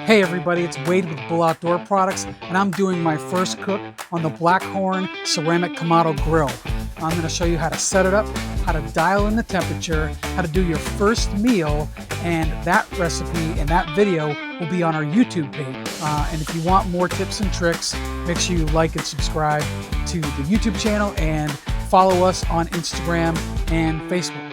Hey everybody, it's Wade with Bull Outdoor Products, and I'm doing my first cook on the Blackhorn Ceramic Kamado grill. I'm going to show you how to set it up, how to dial in the temperature, how to do your first meal, and that recipe and that video will be on our YouTube page. And if you want more tips and tricks, make sure you like and subscribe to the YouTube channel and follow us on Instagram and Facebook.